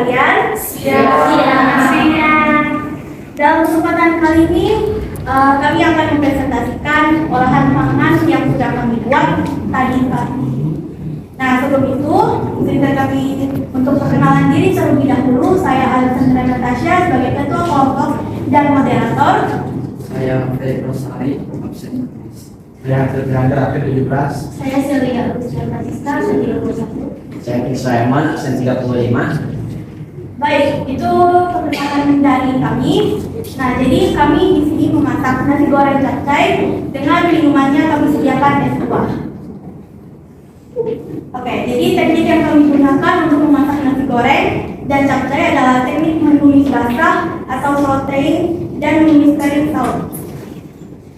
sekalian? Siap. Dalam kesempatan kali ini, kami akan mempresentasikan olahan pangan yang sudah kami buat tadi pagi. Nah, sebelum itu, izinkan kami untuk perkenalan diri terlebih dahulu. Saya Alexandra Natasha sebagai Ketua Kelompok dan Moderator. Saya Felix Rosari, absen. Saya Firanda, absen 17. Saya Celia Lucia Francisca, absen 31. Saya Sulaiman, absen 35. Baik, itu perkenalan dari kami. Nah, jadi kami di sini memasak nasi goreng capcay dengan minumannya kami sediakan es buah. Oke, jadi teknik yang kami gunakan untuk memasak nasi goreng dan capcay adalah teknik menumis basah atau sauteing dan menumis kering saus.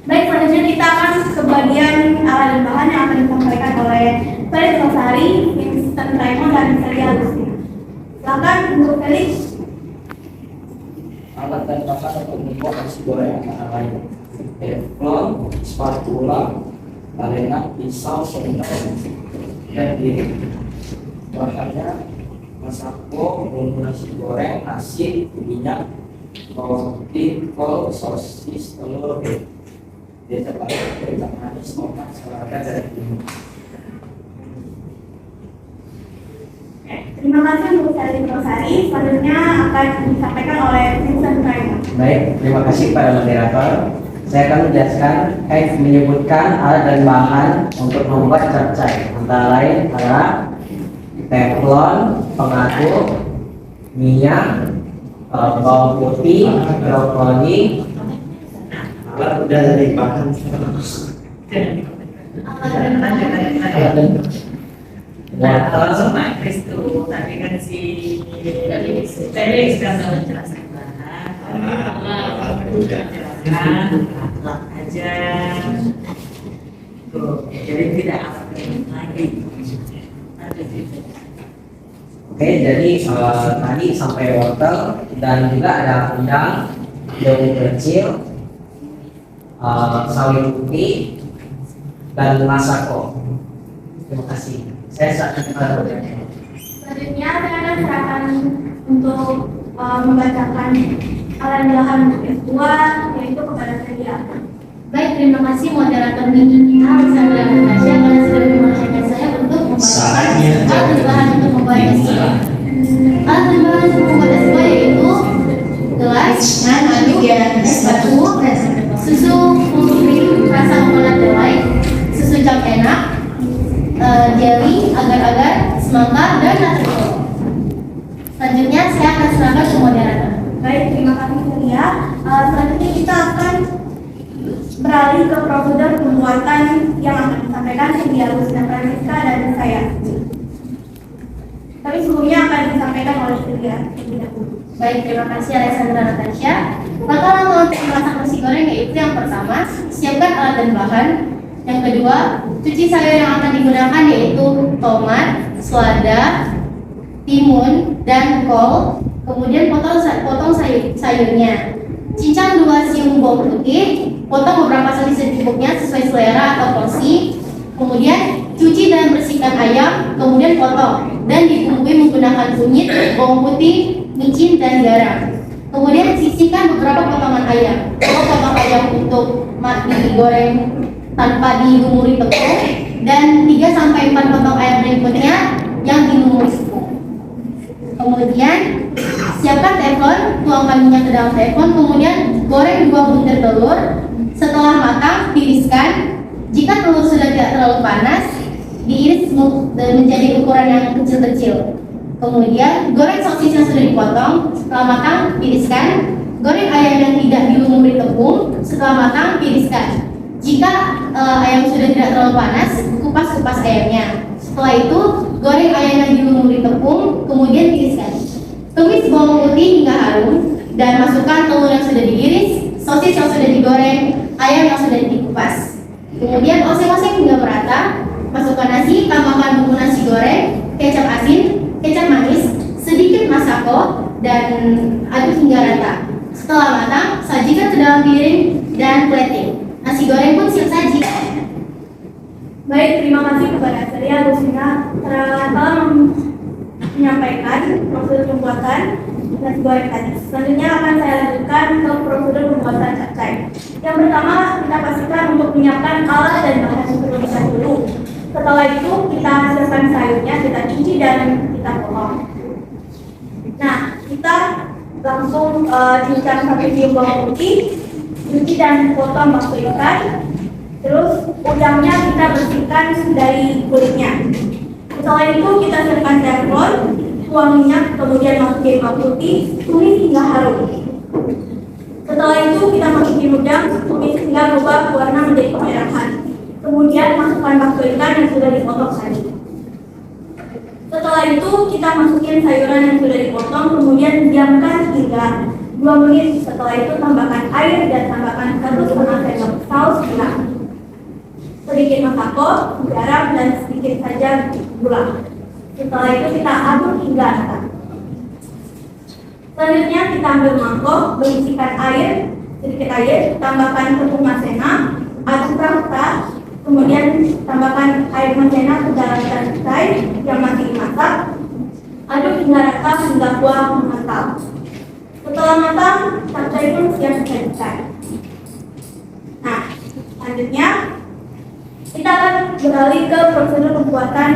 Baik, selanjutnya kita akan ke bagian alat dan bahan yang akan disampaikan oleh Felix Rosari, Vincent Raymond, dan Celia Lucia. Silakan untuk Felix. Alat dan bahan untuk membuat nasi goreng antara lain teflon, spatula, balena, pisau, sendok, dan piring. Bahannya masako, bumbu nasi goreng, nasi, minyak, bawang putih, kol, sosis, telur, dia terbaik dari manis, otak, selada, dan bumbu. Terima kasih untuk Felix Rosari. Selanjutnya akan disampaikan oleh Vincent Raymond. Baik, terima kasih pada moderator. Saya akan menjelaskan menyebutkan alat dan bahan untuk membuat capcay. Antara lain adalah teflon, pengatur, minyak, bawang putih, brokoli. Alat udah dari bahan. Wortel, Kristu, tapi kan si Felix kan sudah menjelaskan alat aja. Tuh, jadi tidak alat lagi. Oke, jadi tadi sampai wortel dan juga ada udang, daun kecil, sawi putih, dan masako. Terima kasih. Saya saat Selanjutnya saya akan serahkan untuk membacakan alat bahan untuk es buah, yaitu kepada Celia. Baik, terima kasih moderator mini kita Alexandra Natasha karena sudah mempercayakan saya untuk membacakan alat dan bahan untuk membuat es buah. Alat dan bahan untuk membuat es buah yaitu gelas, anduk, es batu, susu full cream rasa coconut delight, susu cap enak, jelly, agar-agar, semangka, dan natrio. Selanjutnya saya akan serahkan ke moderator. Baik, terima kasih Celia. Selanjutnya kita akan beralih ke prosedur pembuatan yang akan disampaikan Celia Lucia Francisca dan saya. Tapi sebelumnya akan disampaikan oleh Celia terlebih dahulu. Baik, terima kasih Alexandra Natasha. Langkah-langkah untuk memasak nasi goreng yaitu yang pertama, siapkan alat dan bahan. Yang kedua, cuci sayur yang akan digunakan yaitu tomat, selada, timun, dan kol. Kemudian potong sayurnya. Cincang 2 siung bawang putih, potong beberapa sedikit-sedikitnya sesuai selera atau porsi. Kemudian cuci dan bersihkan ayam, kemudian potong dan dibumbui menggunakan kunyit, bawang putih, micin, dan garam. Kemudian sisihkan beberapa potongan ayam. Kalau potong ayam untuk digoreng tanpa dilumuri tepung, dan 3-4 potong ayam berikutnya yang dilumuri tepung. Kemudian siapkan teflon, tuangkan minyak ke dalam teflon, kemudian goreng 2 butir telur. Setelah matang, tiriskan. Jika telur sudah tidak terlalu panas, diiris menjadi ukuran yang kecil-kecil. Kemudian goreng sosis yang sudah dipotong. Setelah matang, tiriskan. Goreng ayam yang tidak dilumuri tepung. Setelah matang, tiriskan. Jika ayam sudah tidak terlalu panas, kupas ayamnya. Setelah itu, goreng ayam yang dilumuri tepung, kemudian tiriskan. Tumis bawang putih hingga harum dan masukkan telur yang sudah diiris, sosis yang sudah digoreng, ayam yang sudah dikupas. Kemudian oseng-oseng hingga merata. Masukkan nasi, tambahkan bumbu nasi goreng, kecap asin, kecap manis, sedikit masako, dan aduk hingga rata. Setelah matang, sajikan ke dalam piring dan plating. Nasi goreng pun siap saji. Baik, terima kasih kepada Celia Lucia telah menyampaikan prosedur pembuatan nasi goreng tadi. Selanjutnya akan saya lanjutkan ke prosedur pembuatan capcay. Yang pertama, kita pastikan untuk menyiapkan alat dan bahan terlebih dahulu. Setelah itu kita siapkan sayurnya, kita cuci dan kita potong. Nah, kita langsung cincang satu siung bawang putih, cuci dan potong bakso ikan. Terus udangnya kita bersihkan dari kulitnya. Setelah itu kita siapkan teflon, tuang minyak, kemudian masukin bawang putih, tumis hingga harum. Setelah itu kita masukin udang, tumis hingga berubah warna menjadi kemerahan. Kemudian masukkan bakso ikan yang sudah dipotong tadi. Setelah itu kita masukin sayuran yang sudah dipotong, kemudian diamkan hingga 2 menit. Setelah itu tambahkan air dan tambahkan 1,5 sendok saus gula, sedikit masako, garam, dan sedikit saja gula. Setelah itu kita aduk hingga rata. Selanjutnya kita ambil mangkok, berisikan air, sedikit air, tambahkan tepung maizena, aduk rata. Kemudian tambahkan air maizena ke dalam capcay yang masih dimasak. Aduk hingga rata hingga kuah mengental. Setelah matang, capcay pun siap disajikan. Nah, selanjutnya kita akan beralih ke prosedur pembuatan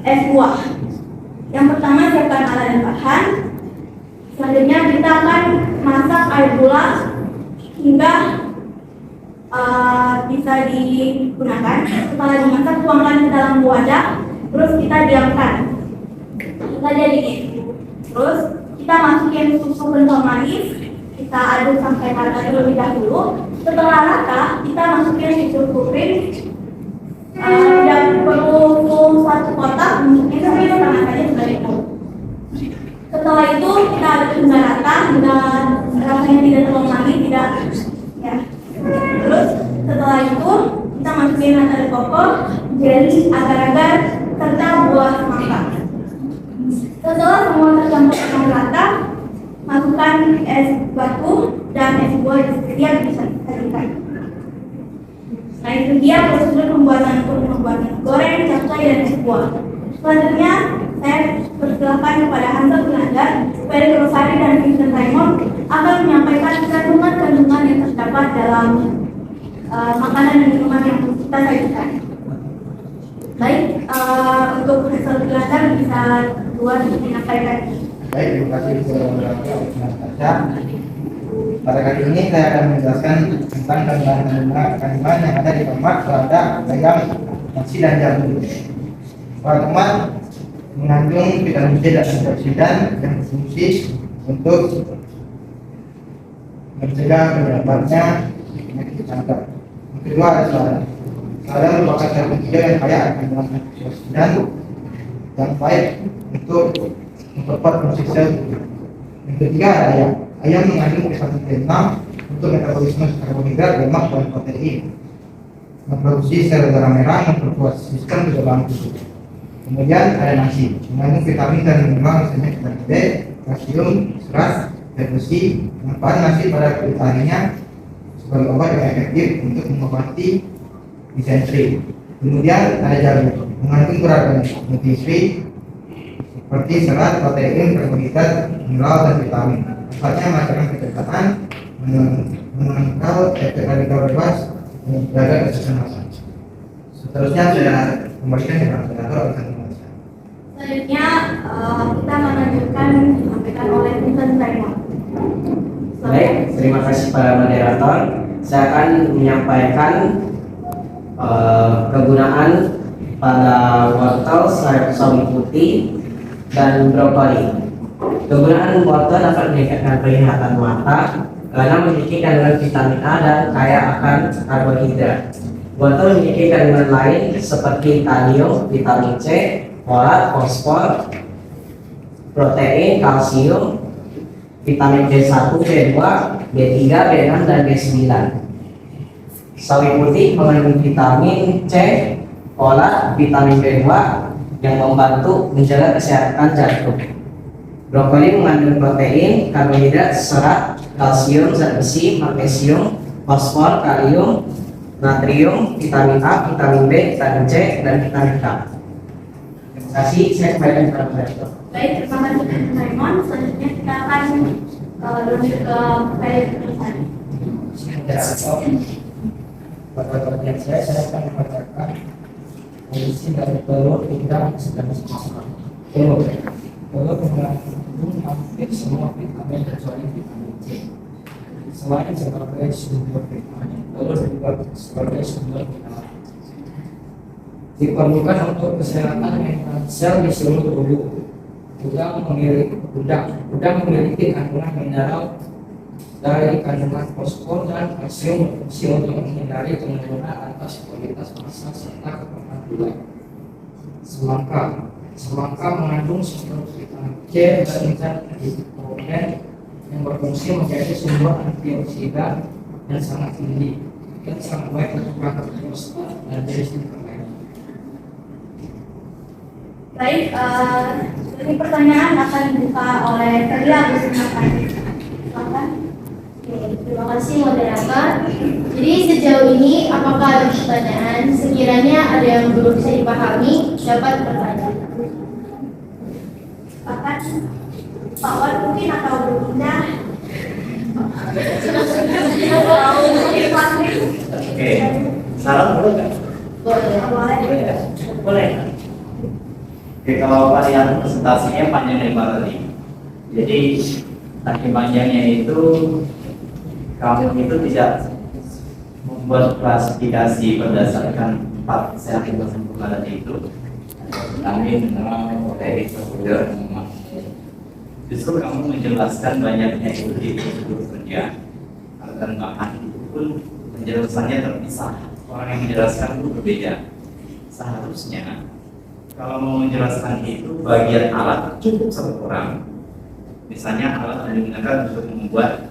es buah. Yang pertama, siapkan alat dan bahan. Selanjutnya kita akan masak air gula hingga bisa digunakan. Setelah dimasak, tuangkan ke dalam wadah, terus kita diamkan hingga jadi ini. Terus kita masukin susu kental manis, kita aduk sampai rata terlebih dahulu. Setelah rata, kita masukin susu krim. Tidak perlu full 1 kotak, mungkin sampai setengah saja sudah cukup. Setelah itu kita aduk hingga rata, hingga rasanya tidak terlalu manis, tidak ya. Terus setelah itu kita masukin nata de coco, jelly, agar-agar, serta buah semangka. Setelah semua tercampur dengan rata, masukkan es batu dan es buah yang siap disajikan. Nah, itu dia prosedur pembuatan goreng, capcay, dan es buah. Selanjutnya saya persilakan kepada Hansel Gunandar, Ferry Rosari, dan Vincent Raymond akan menyampaikan kandungan-kandungan yang terdapat dalam makanan dan minuman yang kita sajikan. Baik, untuk Hansel Gunandar bisa keluar menyampaikan. Baik, terima kasih kepada pada kali ini saya akan menjelaskan tentang kandungan yang ada di tomat, selada, bayam, nasi, dan jamur. Pada tomat mengandung vitamin C dan antioksidan yang berfungsi untuk mencegah menyebarnya penyakit kanker. Yang kedua ada selada. Selada merupakan sayur ketiga yang kaya akan kandungan antioksidan yang baik untuk memperkuat fungsi sel. Yang ketiga ada ayam. Ayam mengandung vitamin B6 untuk metabolisme karbohidrat, lemak, dan protein, memproduksi sel darah merah, memperkuat sistem kekebalan tubuh. Kemudian ada nasi, mengandung vitamin dan mineral misalnya vitamin D, kalsium, serat, dan besi. Manfaat nasi pada kulit harinya sebagai obat yang efektif untuk mengobati disentri. Kemudian ada jamur, mengandung beragam nutrisi seperti serat, protein, karbohidrat, mineral, dan vitamin. Manfaatnya melakukan pencernaan, menangkal efek radikal bebas, dan menjaga kesehatan massa. Seterusnya saya kembalikan kepada moderator akan menjelaskan. Selanjutnya kita melanjutkan disampaikan oleh Vincent Raymond. Baik, terima kasih para moderator. Saya akan menyampaikan kegunaan pada wortel, sayur sawi putih, dan brokoli. Kegunaan wortel dapat meningkatkan penglihatan mata karena memiliki kandungan vitamin A dan kaya akan karbohidrat. Wortel memiliki kandungan lain seperti kalium, vitamin C, folat, fosfor, protein, kalsium, vitamin B1, B2, B3, B6, dan B9. Sawi putih mengandung vitamin C, folat, vitamin B2 yang membantu menjaga kesehatan jantung. Brokoli mengandung protein, karbohidrat, serat, kalsium, zat besi, magnesium, fosfor, kalium, natrium, vitamin A, vitamin B, vitamin C, dan vitamin K. kasih, saya kembalikan kepada moderator. Baik, terima kasih Raymond. Selanjutnya kita akan lanjut ke penulisan. Pada bagian saya akan membacakan kondisi dari telur udang sedang sesama. Telur mengandung hampir semua vitamin kecuali vitamin C. Selain sebagai sumber vitamin, telur juga sebagai sumber mineral. Diperlukan untuk kesehatan mental sel di seluruh tubuh. Udang memiliki kandungan mineral dari kandungan fosfor dan kalsium berfungsi untuk menghindari penurunan atas kualitas massa serta kekuatan gula. Semangka mengandung sumber vitamin C dan zat antioksidan yang berfungsi menjadi sumber antioksidan yang sangat tinggi dan sangat baik untuk kanker prostat dan jenis kanker lain. Baik, ini pertanyaan akan dibuka oleh Ferdia Agus Nurhadi. Silakan. Terima kasih moderator. Jadi sejauh ini apakah ada pertanyaan? Sekiranya ada yang belum bisa dipahami dapat bertanya. Silakan. Pak Wan mungkin atau berpindah. Oke, salam boleh nggak? Boleh. Boleh. Oke, kalau varian presentasinya panjang lebar tadi. Jadi saking panjangnya itu kamu itu tidak membuat klasifikasi berdasarkan 4 sehat yang sempurna tadi itu. Kami mineral, protein, karbohidrat, dan lemak. Justru kamu menjelaskan banyaknya itu di prosedur kerja dan bahan itu pun penjelasannya terpisah. Orang yang menjelaskan itu berbeda. Seharusnya kalau mau menjelaskan itu bagian alat cukup satu orang. Misalnya alat yang digunakan untuk membuat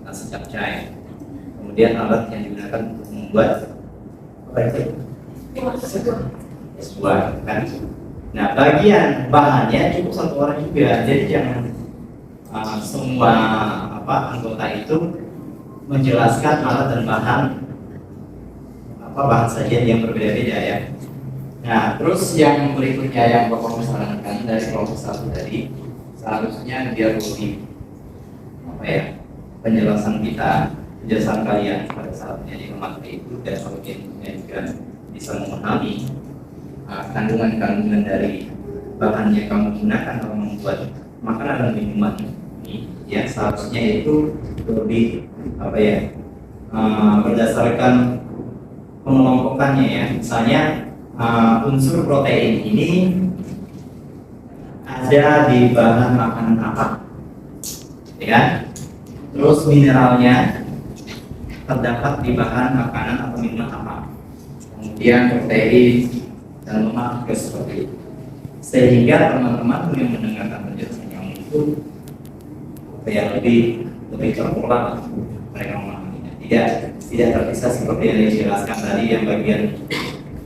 nasi capcay, kemudian alat yang digunakan untuk membuat apa itu? Sebuah kan. Nah, bagian bahannya cukup satu orang juga. Jadi jangan semua anggota itu menjelaskan alat dan bahan saja yang berbeda-beda ya. Nah, terus yang berikutnya yang Bapak sarankan dari kelompok 1 tadi, seharusnya biar lebih penjelasan kalian pada saat menjadi materi itu dan bagiannya juga bisa memahami kandungan-kandungan dari bahan yang kamu gunakan dalam membuat makanan dan minuman ini, ya seharusnya itu lebih berdasarkan pengelompokannya ya. Misalnya unsur protein ini ada di bahan makanan apa, ya kan? Terus mineralnya terdapat di bahan makanan atau minuman apa. Kemudian protein dan lemak juga seperti itu. Sehingga teman-teman yang mendengarkan penjelasan yang itu lebih terpola mereka memahaminya. Tidak terpisah seperti yang dijelaskan tadi, yang bagian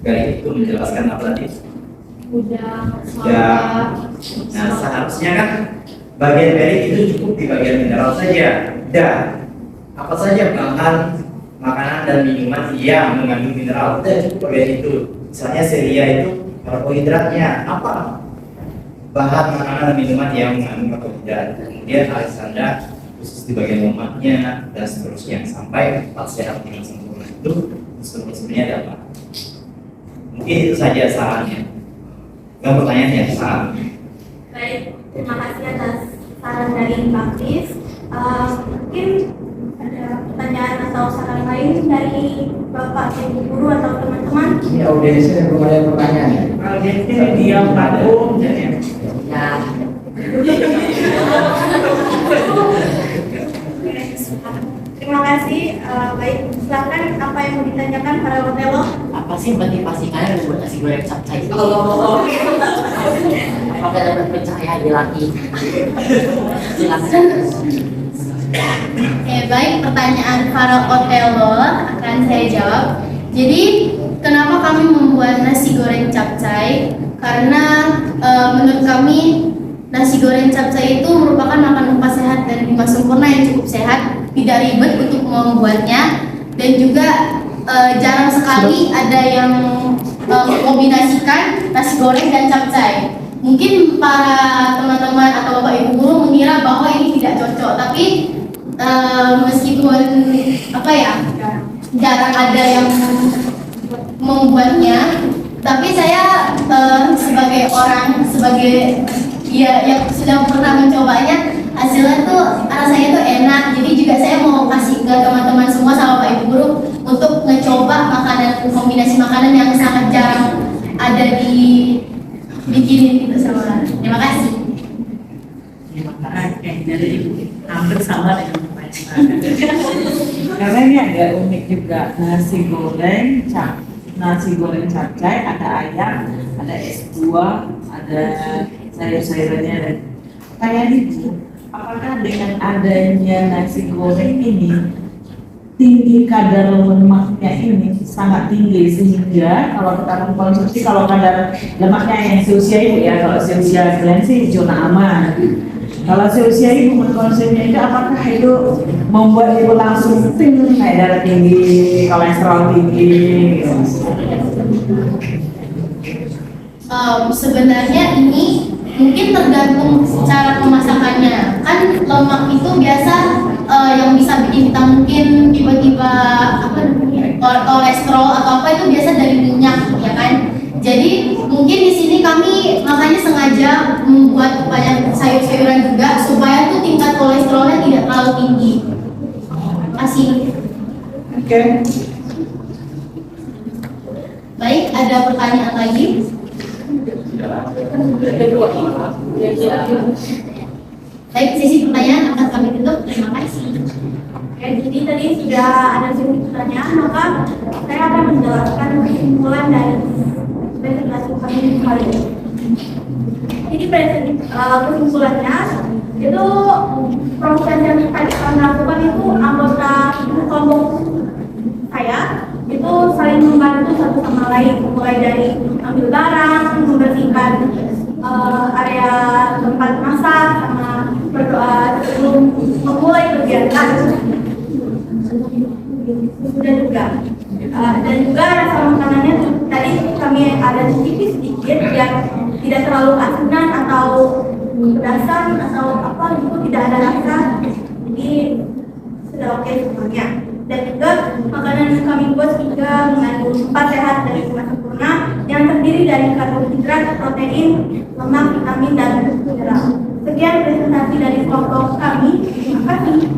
dari itu menjelaskan apa tadi? Udah. Nah, seharusnya kan bagian dari itu cukup di bagian mineral saja. Apa saja bahan makanan dan minuman yang mengandung mineral udah cukup bagian itu. Misalnya selia itu karbohidratnya apa? Bahan makanan dan minuman yang mengandung karbohidrat. Kemudian Alexandra khusus di bagian lemaknya dan seterusnya sampai 4 sehat yang sempurna itu sebenarnya ada apa? Mungkin itu saja sarannya. Gak pertanyaan ya, saran. Baik, terima kasih atas saran dari Pak Kris. Mungkin ada pertanyaan atau saran lain dari Bapak, Ibu Guru atau teman-teman? Ini audiensnya belum ada pertanyaan ya? Audiensnya diam panggung ya. Terima kasih. Baik, silakan apa yang mau ditanyakan para Otelo? Apa sih motivasi kalian buat nasi goreng capcay? Apakah dapat pencahayaan di laki? Silakan. Baik, pertanyaan para Otelo akan saya jawab. Jadi, kenapa kami membuat nasi goreng capcay? Karena menurut kami nasi goreng capcay itu merupakan makanan sehat dan bima sempurna yang cukup sehat, tidak ribet untuk membuatnya, dan juga jarang sekali ada yang mengkombinasikan nasi goreng dan capcay. Mungkin para teman-teman atau bapak ibu guru mengira bahwa ini tidak cocok, tapi meskipun apa ya, jarang ada yang membuatnya, tapi saya sebagai yang sudah pernah mencobanya, hasilnya tuh rasanya tuh enak. Jadi juga saya mau kasih ke teman-teman semua sama Pak Ibu Guru untuk mencoba kombinasi makanan yang sangat jarang ada di bikinin gitu sama. Terima kasih. Oke, jadi hampir sama dengan Pak Karena ini agak unik juga, nasi goreng capcay, ada ayam, ada es buah, ada sayur-sayurannya, dan kayak gitu. Apakah dengan adanya nasi goreng ini tinggi kadar lemaknya ini sangat tinggi, sehingga kalau kita mengkonsumsi, kalau kadar lemaknya yang seusia ibu ya, kalau seusia kalian sih zona aman. Kalau seusia ibu mengkonsumsinya itu, apakah itu membuat ibu langsung kayak darah tinggi, kolesterol tinggi gitu? Sebenarnya ini mungkin tergantung cara pemasakannya. Kan lemak itu biasa yang bisa bikin kita mungkin tiba-tiba kolesterol atau apa itu biasa dari minyak, ya kan? Jadi mungkin di sini kami makanya sengaja membuat banyak sayur-sayuran juga supaya tuh tingkat kolesterolnya tidak terlalu tinggi. Kasih. Oke. Baik, ada pertanyaan lagi? Baik, sesi pertanyaan akan kami tutup. Terima kasih. Oke, jadi tadi sudah ada sesi pertanyaan, maka saya akan menjelaskan kesimpulan dari presentasi kami kali ini. Jadi kesimpulannya itu proses yang tadi kami lakukan itu anggota kelompok saya itu saling membantu satu sama lain, mulai dari ambil barang, membersihkan area tempat masak, sama berdoa sebelum memulai kegiatan. Dan juga rasa makanannya tadi kami ada sedikit yang tidak terlalu asinan atau pedasan atau apa gitu, tidak ada rasa, jadi sudah oke semuanya. Dan juga makanan yang kami buat juga mengandung 4 sehat dari Rumah Sempurna yang terdiri dari karbohidrat, protein, lemak, vitamin, dan mineral. Sekian presentasi dari kelompok kami. Terima kasih.